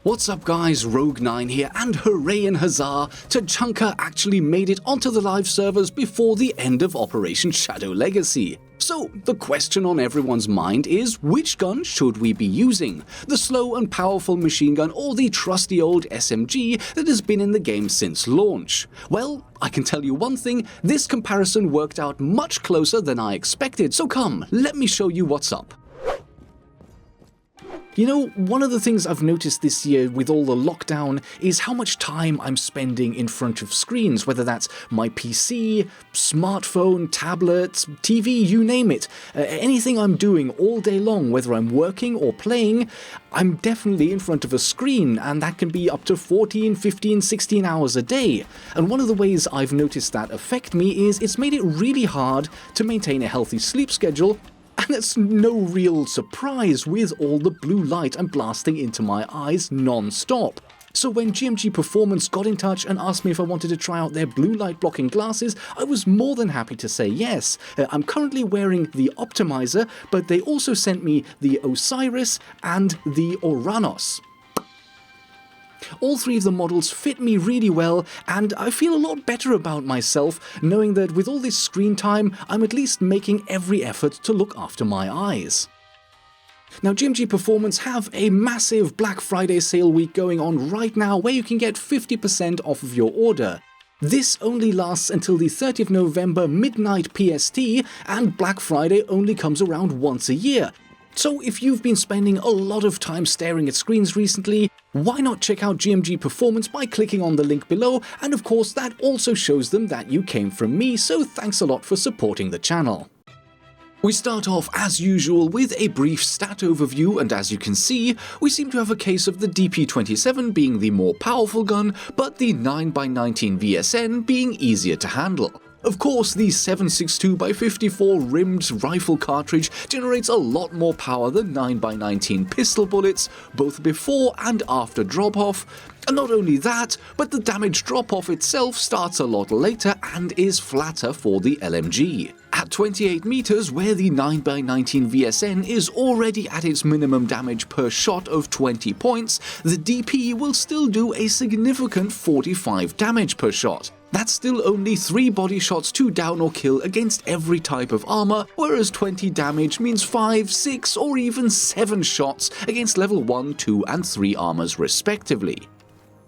What's up guys, Rogue9 here, and hooray and huzzah, Tachanka actually made it onto the live servers before the end of Operation Shadow Legacy. So, the question on everyone's mind is, which gun should we be using? The slow and powerful machine gun or the trusty old SMG that has been in the game since launch? Well, I can tell you one thing, this comparison worked out much closer than I expected, so come, let me show you what's up. You know, one of the things I've noticed this year with all the lockdown is how much time I'm spending in front of screens, whether that's my PC, smartphone, tablet, TV, you name it. Anything I'm doing all day long, whether I'm working or playing, I'm definitely in front of a screen, and that can be up to 14, 15, 16 hours a day. And one of the ways I've noticed that affect me is it's made it really hard to maintain a healthy sleep schedule. And it's no real surprise with all the blue light I'm blasting into my eyes non-stop. So when GMG Performance got in touch and asked me if I wanted to try out their blue light blocking glasses, I was more than happy to say yes. I'm currently wearing the Optimizer, but they also sent me the Osiris and the Oranos. All three of the models fit me really well, and I feel a lot better about myself knowing that with all this screen time, I'm at least making every effort to look after my eyes. Now, GMG Performance have a massive Black Friday sale week going on right now where you can get 50% off of your order. This only lasts until the 30th of November midnight PST, and Black Friday only comes around once a year. So if you've been spending a lot of time staring at screens recently, why not check out GMG Performance by clicking on the link below, and of course that also shows them that you came from me, so thanks a lot for supporting the channel. We start off as usual with a brief stat overview, and as you can see, we seem to have a case of the DP27 being the more powerful gun, but the 9x19VSN being easier to handle. Of course, the 7.62x54 rimmed rifle cartridge generates a lot more power than 9x19 pistol bullets, both before and after drop-off. And not only that, but the damage drop-off itself starts a lot later and is flatter for the LMG. At 28 meters, where the 9x19VSN is already at its minimum damage per shot of 20 points, the DP will still do a significant 45 damage per shot. That's still only 3 body shots to down or kill against every type of armor, whereas 20 damage means 5, 6, or even 7 shots against level 1, 2, and 3 armors respectively.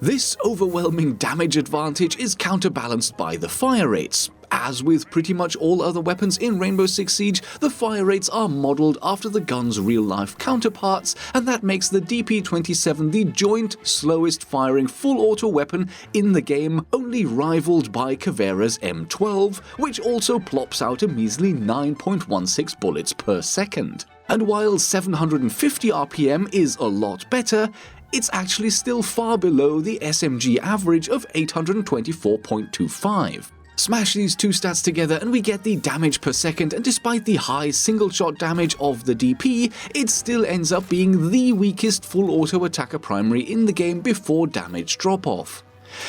This overwhelming damage advantage is counterbalanced by the fire rates. As with pretty much all other weapons in Rainbow Six Siege, the fire rates are modeled after the gun's real-life counterparts, and that makes the DP27 the joint slowest firing full-auto weapon in the game, only rivaled by Caveira's M12, which also plops out a measly 9.16 bullets per second. And while 750 RPM is a lot better, it's actually still far below the SMG average of 824.25. Smash these two stats together and we get the damage per second, and despite the high single-shot damage of the DP, it still ends up being the weakest full-auto attacker primary in the game before damage drop-off.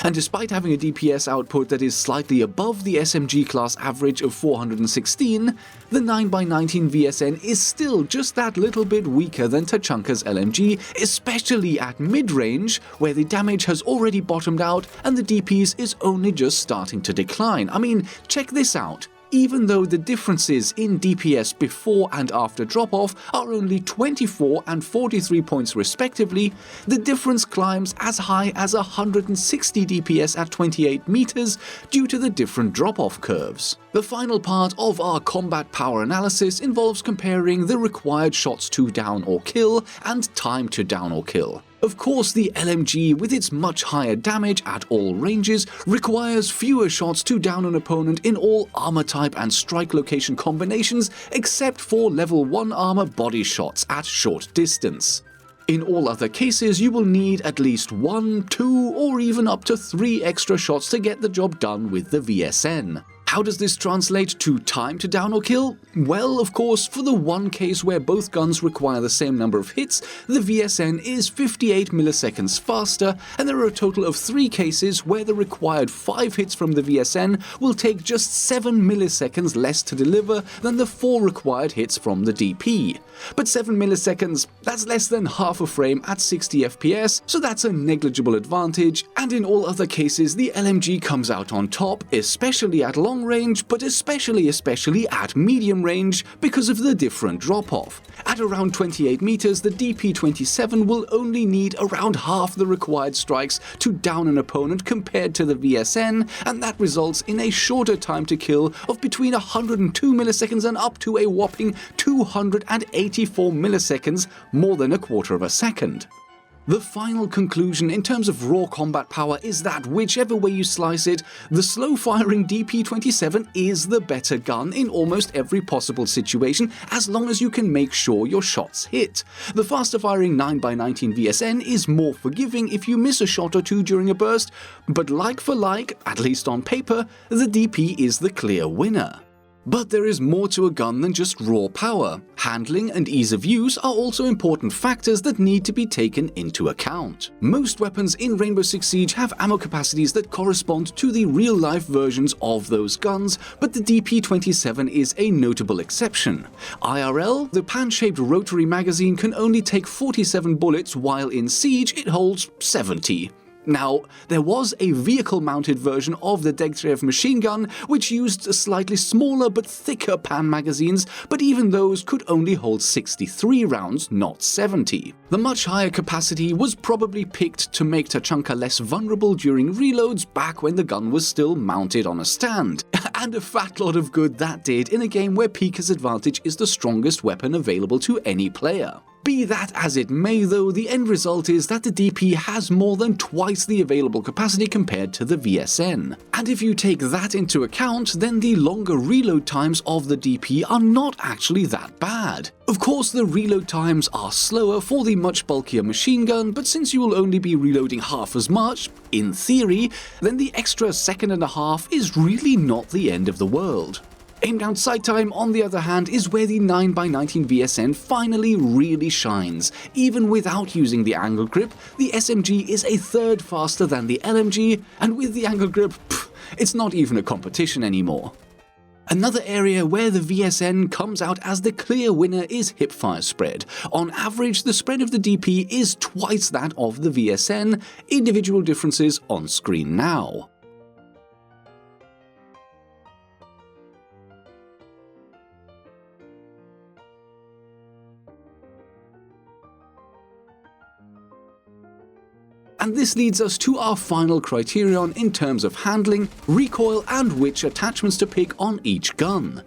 And despite having a DPS output that is slightly above the SMG class average of 416, the 9x19VSN is still just that little bit weaker than Tachanka's LMG, especially at mid-range, where the damage has already bottomed out and the DPS is only just starting to decline. I mean, check this out. Even though the differences in DPS before and after drop-off are only 24 and 43 points respectively, the difference climbs as high as 160 DPS at 28 meters due to the different drop-off curves. The final part of our combat power analysis involves comparing the required shots to down or kill and time to down or kill. Of course, the LMG, with its much higher damage at all ranges, requires fewer shots to down an opponent in all armor type and strike location combinations, except for level 1 armor body shots at short distance. In all other cases, you will need at least 1, 2, or even up to 3 extra shots to get the job done with the VSN. How does this translate to time to down or kill? Well, of course, for the one case where both guns require the same number of hits, the VSN is 58 milliseconds faster, and there are a total of 3 cases where the required 5 hits from the VSN will take just 7 milliseconds less to deliver than the 4 required hits from the DP. But 7 milliseconds, that's less than half a frame at 60 FPS, so that's a negligible advantage, and in all other cases the LMG comes out on top, especially at long range, but especially at medium range because of the different drop-off. At around 28 meters, the DP27 will only need around half the required strikes to down an opponent compared to the VSN, and that results in a shorter time to kill of between 102 milliseconds and up to a whopping 284 milliseconds, more than a quarter of a second. The final conclusion in terms of raw combat power is that whichever way you slice it, the slow-firing DP27 is the better gun in almost every possible situation as long as you can make sure your shots hit. The faster-firing 9x19VSN is more forgiving if you miss a shot or two during a burst, but like for like, at least on paper, the DP is the clear winner. But there is more to a gun than just raw power. Handling and ease of use are also important factors that need to be taken into account. Most weapons in Rainbow Six Siege have ammo capacities that correspond to the real-life versions of those guns, but the DP27 is a notable exception. IRL, the pan-shaped rotary magazine can only take 47 bullets, while in Siege it holds 70. Now, there was a vehicle-mounted version of the Degtyaryov machine gun which used slightly smaller but thicker pan magazines, but even those could only hold 63 rounds, not 70. The much higher capacity was probably picked to make Tachanka less vulnerable during reloads back when the gun was still mounted on a stand. And a fat lot of good that did in a game where Pika's advantage is the strongest weapon available to any player. Be that as it may though, the end result is that the DP has more than twice the available capacity compared to the VSN. And if you take that into account, then the longer reload times of the DP are not actually that bad. Of course, the reload times are slower for the much bulkier machine gun, but since you will only be reloading half as much, in theory, then the extra second and a half is really not the end of the world. Aim down sight time, on the other hand, is where the 9x19VSN finally really shines. Even without using the angle grip, the SMG is a third faster than the LMG, and with the angle grip, it's not even a competition anymore. Another area where the VSN comes out as the clear winner is hipfire spread. On average, the spread of the DP is twice that of the VSN, individual differences on screen now. And this leads us to our final criterion in terms of handling, recoil, and which attachments to pick on each gun.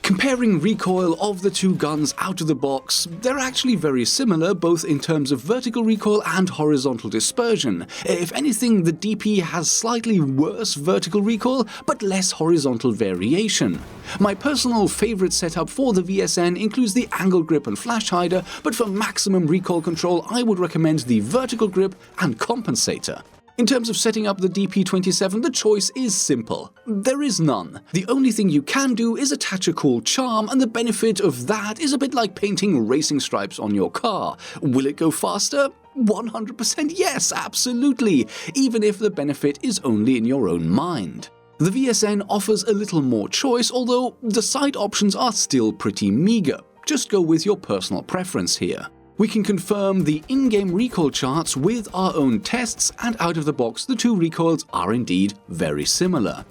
Comparing recoil of the two guns out of the box, they're actually very similar both in terms of vertical recoil and horizontal dispersion. If anything, the DP has slightly worse vertical recoil, but less horizontal variation. My personal favorite setup for the VSN includes the angle grip and flash hider, but for maximum recoil control I would recommend the vertical grip and compensator. In terms of setting up the DP27, the choice is simple. There is none. The only thing you can do is attach a cool charm, and the benefit of that is a bit like painting racing stripes on your car. Will it go faster? 100% yes, absolutely, even if the benefit is only in your own mind. The VSN offers a little more choice, although the sight options are still pretty meager. Just go with your personal preference here. We can confirm the in-game recoil charts with our own tests, and out of the box the two recoils are indeed very similar.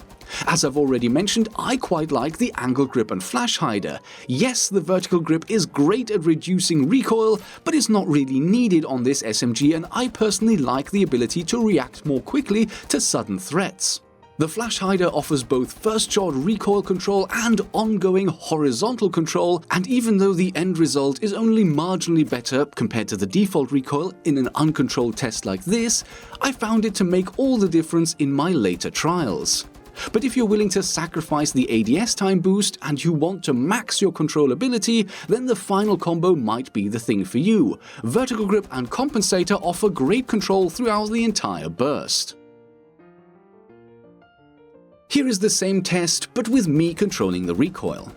As I've already mentioned, I quite like the angle grip and flash hider. Yes, the vertical grip is great at reducing recoil, but it's not really needed on this SMG, and I personally like the ability to react more quickly to sudden threats. The flash hider offers both first shot recoil control and ongoing horizontal control, and even though the end result is only marginally better compared to the default recoil in an uncontrolled test like this, I found it to make all the difference in my later trials. But if you're willing to sacrifice the ADS time boost and you want to max your controllability, then the final combo might be the thing for you. Vertical grip and compensator offer great control throughout the entire burst. Here is the same test, but with me controlling the recoil.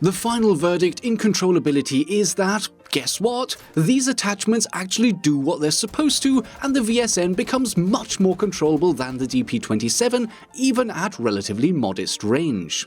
The final verdict in controllability is that, guess what? These attachments actually do what they're supposed to, and the VSN becomes much more controllable than the DP27, even at relatively modest range.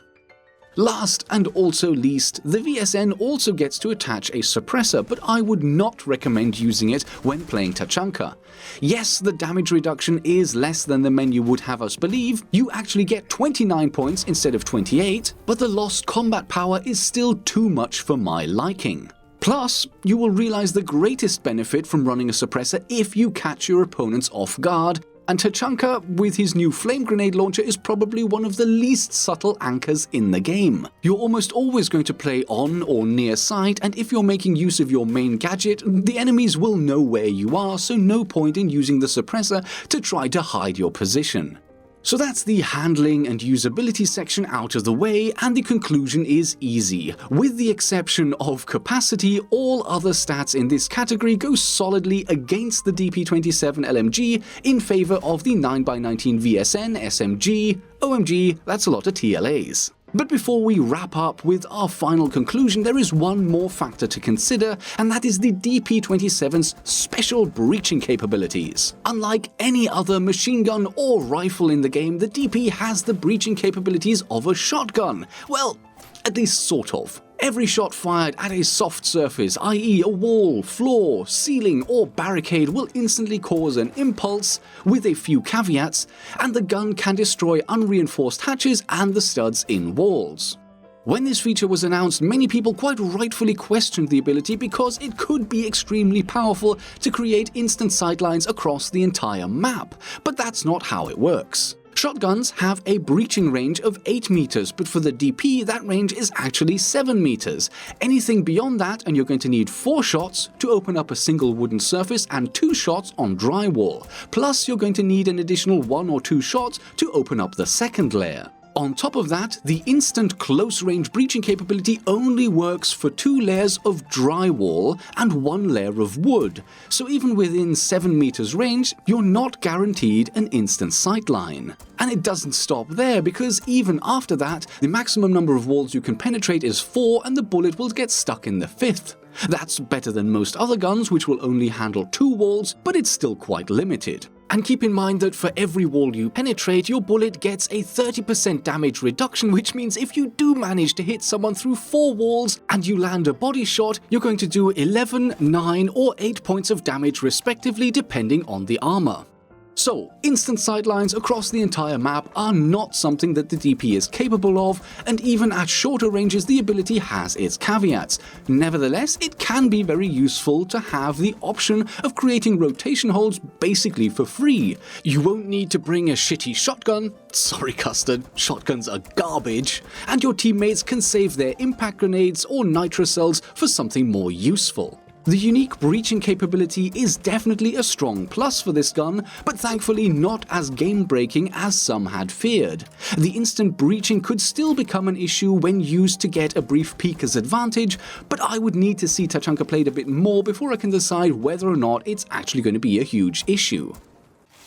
Last and also least, the VSN also gets to attach a suppressor, but I would not recommend using it when playing Tachanka. Yes, the damage reduction is less than the menu would have us believe, you actually get 29 points instead of 28, but the lost combat power is still too much for my liking. Plus, you will realize the greatest benefit from running a suppressor if you catch your opponents off guard, and Tachanka, with his new flame grenade launcher, is probably one of the least subtle anchors in the game. You're almost always going to play on or near sight, and if you're making use of your main gadget, the enemies will know where you are, so no point in using the suppressor to try to hide your position. So that's the handling and usability section out of the way, and the conclusion is easy. With the exception of capacity, all other stats in this category go solidly against the DP27 LMG in favor of the 9x19VSN SMG. OMG, that's a lot of TLAs. But before we wrap up with our final conclusion, there is one more factor to consider, and that is the DP27's special breaching capabilities. Unlike any other machine gun or rifle in the game, the DP has the breaching capabilities of a shotgun. Well, at least sort of. Every shot fired at a soft surface, i.e. a wall, floor, ceiling or barricade, will instantly cause an impulse, with a few caveats, and the gun can destroy unreinforced hatches and the studs in walls. When this feature was announced, many people quite rightfully questioned the ability because it could be extremely powerful to create instant sightlines across the entire map, but that's not how it works. Shotguns have a breaching range of 8 meters, but for the DP that range is actually 7 meters. Anything beyond that and you're going to need 4 shots to open up a single wooden surface and 2 shots on drywall. Plus you're going to need an additional 1 or 2 shots to open up the second layer. On top of that, the instant close-range breaching capability only works for 2 layers of drywall and 1 layer of wood, so even within 7 meters range, you're not guaranteed an instant sightline. And it doesn't stop there, because even after that, the maximum number of walls you can penetrate is 4 and the bullet will get stuck in the 5th. That's better than most other guns, which will only handle 2 walls, but it's still quite limited. And keep in mind that for every wall you penetrate, your bullet gets a 30% damage reduction, which means if you do manage to hit someone through 4 walls and you land a body shot, you're going to do 11, 9 or 8 points of damage respectively, depending on the armor. So, instant sightlines across the entire map are not something that the DP is capable of, and even at shorter ranges the ability has its caveats. Nevertheless, it can be very useful to have the option of creating rotation holds basically for free. You won't need to bring a shitty shotgun, sorry Custard, shotguns are garbage, and your teammates can save their impact grenades or nitro cells for something more useful. The unique breaching capability is definitely a strong plus for this gun, but thankfully not as game-breaking as some had feared. The instant breaching could still become an issue when used to get a brief peeker's advantage, but I would need to see Tachanka played a bit more before I can decide whether or not it's actually going to be a huge issue.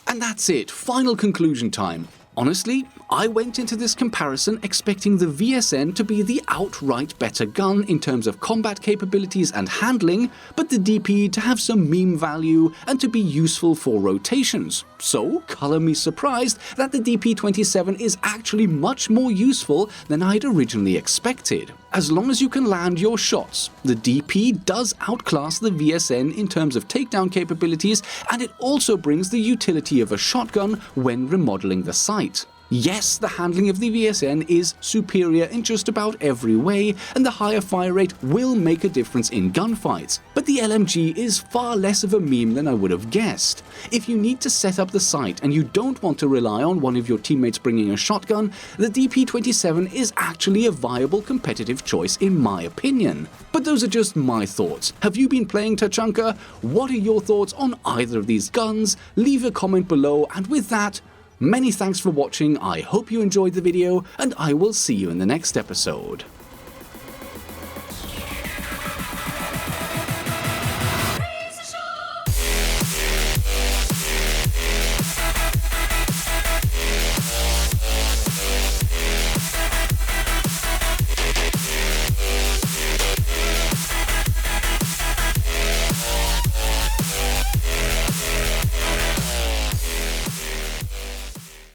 And that's it, final conclusion time. Honestly, I went into this comparison expecting the VSN to be the outright better gun in terms of combat capabilities and handling, but the DP to have some meme value and to be useful for rotations. So, color me surprised that the DP27 is actually much more useful than I'd originally expected. As long as you can land your shots, the DP does outclass the VSN in terms of takedown capabilities, and it also brings the utility of a shotgun when remodeling the site. Yes, the handling of the VSN is superior in just about every way, and the higher fire rate will make a difference in gunfights, but the LMG is far less of a meme than I would have guessed. If you need to set up the sight and you don't want to rely on one of your teammates bringing a shotgun, the DP27 is actually a viable competitive choice in my opinion. But those are just my thoughts. Have you been playing Tachanka? What are your thoughts on either of these guns? Leave a comment below, and with that, many thanks for watching, I hope you enjoyed the video, and I will see you in the next episode.